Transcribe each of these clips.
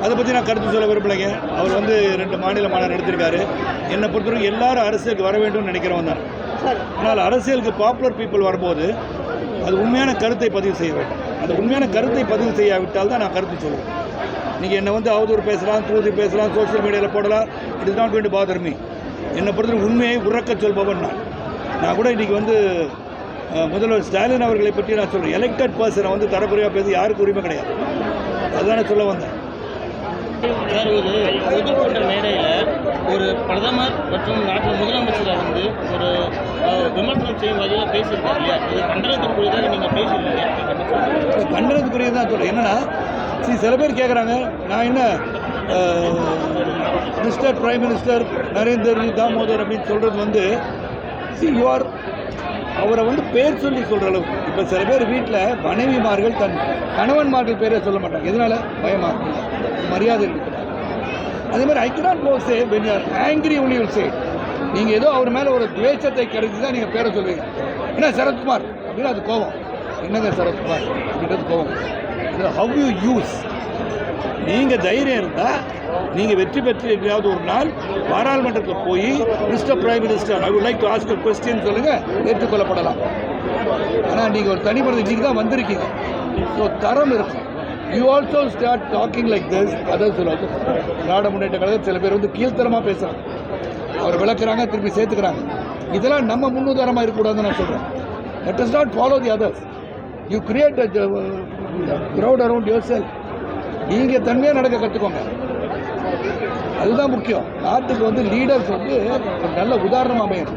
அதை பற்றி நான் கருத்து சொல்ல விரும்பலைங்க. அவர் வந்து 2 மாநில மாநாடு நடத்திருக்காரு. என்னை பொறுத்தவரைக்கும் எல்லாரும் அரசியலுக்கு வர வேண்டும் நினைக்கிறவன் தான். ஆனால் அரசியலுக்கு பாப்புலர் பீப்புள் வரும்போது அது உண்மையான கருத்தை பதிவு செய்ய வேண்டும். அந்த உண்மையான கருத்தை பதிவு செய்யாவிட்டால் தான் நான் கருத்து சொல்லுவேன். நீங்கள் என்னை வந்து அவதூறு பேசலாம், தூதி பேசலாம், சோஷியல் மீடியாவில் போடலாம். It is not going to bother me. என்னை பொறுத்தவரை உண்மையை உறக்க சொல்பவன் நான் கூட இன்றைக்கி வந்து முதல்வர் ஸ்டாலின் அவர்களை பற்றி நான் சொல்கிறேன். எலெக்டட் பர்சனை வந்து தரக்குறையாக பேச யாருக்கு உரிமை கிடையாது. அதுதான் சொல்ல வந்தேன். சார், ஒரு பொதுக்கூட்ட மேடையில் ஒரு பிரதமர் மற்றும் நாட்டின் முதலமைச்சரை வந்து ஒரு விமர்சனம் செய்யும் வகையில் பேசியிருக்காரு இல்லையா? இது கண்டனத்துக்குரியதாக நீங்கள் பேசியிருக்கீங்க. கண்டனத்துக்குரியது தான் சொல்கிறேன். என்னென்னா சில பேர் கேட்குறாங்க, நான் என்ன mister prime minister Narendra Damodar அப்படின்னு சொல்கிறது வந்து யூஆர் அவரை வந்து பேர் சொல்லி சொல்கிற அளவுக்கு. இப்போ சில பேர் வீட்டில் மனைவிமார்கள் தன் கணவன்மார்கள் பேரே சொல்ல மாட்டாங்க. எதனால்? பயமாக மரியாதை இருக்குது. அதே மாதிரி I cannot know say when you are angry only will say. நீங்கள் ஏதோ அவர் மேலே ஒரு துவேஷத்தை கிடைச்சி தான் நீங்கள் பேரை சொல்லுவீங்க. என்ன சரத்குமார் அப்படின்னு அது கோபம். என்னங்க சரத்குமார் அப்படின்றது கோபம். இது ஹவ் யூ யூஸ். நீங்கள் தைரியம் இருந்தால் நீங்கள் வெற்றி பெற்று எங்கேயாவது ஒரு நாள் பாராளுமன்றத்தில் போய் mister prime minister I would like to ask a question சொல்லுங்கள், ஏற்றுக்கொள்ளப்படலாம். ஆனால் நீங்கள் ஒரு தனிமனித இன்றைக்கி தான் வந்திருக்கீங்க. ஸோ தரம் இருக்கும். You also start talking like this. அதான் சொல்லுவாங்க திராவிட முன்னேற்ற கழகம் சில பேர் வந்து கீழ்த்தரமாக பேசுகிறாங்க, அவர் விளக்குறாங்க, திருப்பி சேர்த்துக்கிறாங்க. இதெல்லாம் நம்ம முன்னுதாரணமாக இருக்கக்கூடாதுன்னு நான் சொல்கிறேன். Let us not follow the others. You create a crowd around yourself. நீங்கள் தன்மையாக நடக்க கற்றுக்கோங்க. அதுதான் முக்கியம். நாட்டுக்கு வந்து லீடர்ஸ் வந்து ஒரு நல்ல உதாரணம் அமையும்.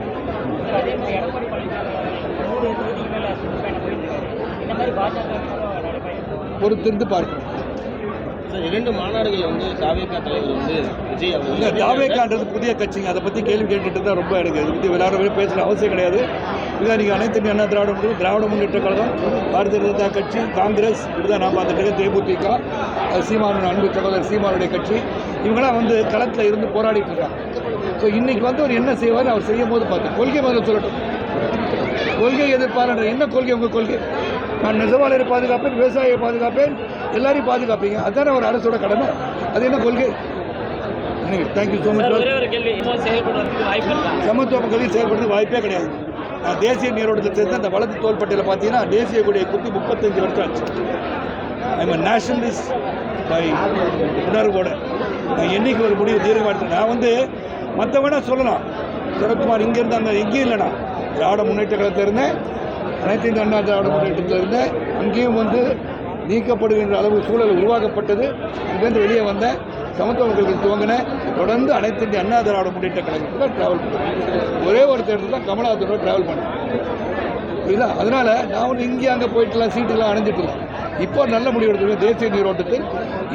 பொறுத்திருந்து பார்க்கணும். 2 மாநாடுகள் வந்து தாவேகா தலைவர் வந்து விஜய் இல்லை, தாவேகான்றது புதிய கட்சிங்க. அதை பற்றி கேள்வி கேட்டுட்டு தான் ரொம்ப எனக்கு இதை பற்றி விளையாடவே பேசுகிற அவசியம் கிடையாது. இதான் நீங்கள் அனைத்து இந்திய அண்ணா திராவிட முன்னேற்ற கழகம், பாரதிய ஜனதா கட்சி, காங்கிரஸ், இப்படிதான் நான் பார்த்துட்டு இருக்கேன். தேமுதிக, சீமானோட அன்பு சகோதரர் சீமானுடைய கட்சி, இவங்களாம் வந்து களத்தில் இருந்து போராடிட்டு இருக்காங்க. ஸோ இன்றைக்கி வந்து அவர் என்ன செய்வார், அவர் செய்யும் போது பார்த்தேன். கொள்கை முதல்ல சொல்லட்டும். கொள்கை எதிர்ப்பாளர் என்ன கொள்கை? உங்கள் கொள்கை நான் நெசவாளரை பாதுகாப்பேன், விவசாயியை பாதுகாப்பேன், எல்லாரையும் பாதுகாப்பீங்க. அதுதானே ஒரு அரசோட கடமை. அது என்ன கொள்கை? Thank you so much. சமத்துவ கொள்கை செயல்படுறது வாய்ப்பே கிடையாது. நான் தேசிய நீரோட்டத்தில் சேர்ந்து அந்த வலது தோள்பட்டையில் பார்த்தீங்கன்னா தேசிய கொடியை குத்தி 35 வருஷம் ஆச்சு. ஐ எம் நேஷனலிஸ்ட் பை உணர்வோட. நான் என்னைக்கு ஒரு முடிவு தீர்மானம் எடுத்தேன். நான் வந்து மற்ற வேணா சொல்லலாம், சரத்குமார் இங்கே இருந்தாங்க, எங்கேயும் இல்லைனா திராவிட முன்னேற்ற கழகத்தில் இருந்தேன், அனைத்து இந்திய அண்ணா திராவிட முன்னேற்றத்தில் இருந்தேன். அங்கேயும் வந்து நீக்கப்படுகின்ற அளவு சூழல் உருவாக்கப்பட்டது. அங்கேருந்து வெளியே வந்தேன், சமத்துவ கொள்கை துவங்கினேன். தொடர்ந்து அனைத்து இந்திய அண்ணா திராவிட முன்னேற்ற கழகத்தில் தான் ட்ராவல் பண்ணேன். ஒரே ஒரு தேர்தல் தான் கமலஹாசனோட ட்ராவல் பண்ணேன். புரியுதா? அதனால் நான் வந்து இங்கே அங்கே போயிட்டுலாம் சீட்டுலாம் அணைஞ்சிட்டுலாம். இப்போ நல்ல முடிவு எடுத்துருக்கேன். தேசிய நீரோட்டத்தில்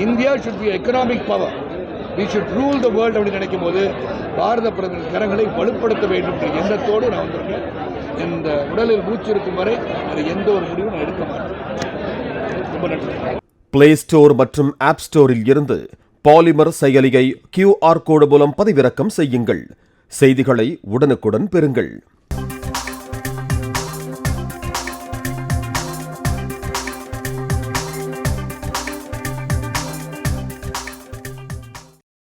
India should be economic power, we should rule the world அப்படின்னு நினைக்கும் போது பாரத பிரதமர் கரங்களை வலுப்படுத்த வேண்டும் என்ற எண்ணத்தோடு நான் வந்திருக்கேன். இந்த உடலில் மூச்சு இருக்கும் வரை அது எந்த ஒரு முடிவும் நான் எடுக்க மாட்டேன். ரொம்ப நன்றி. பிளே ஸ்டோர் மற்றும் ஆப் ஸ்டோரில் இருந்து பாலிமர் செயலியை QR கோடு மூலம் பதிவிறக்கம் செய்யுங்கள். செய்திகளை உடனுக்குடன் பெறுங்கள்.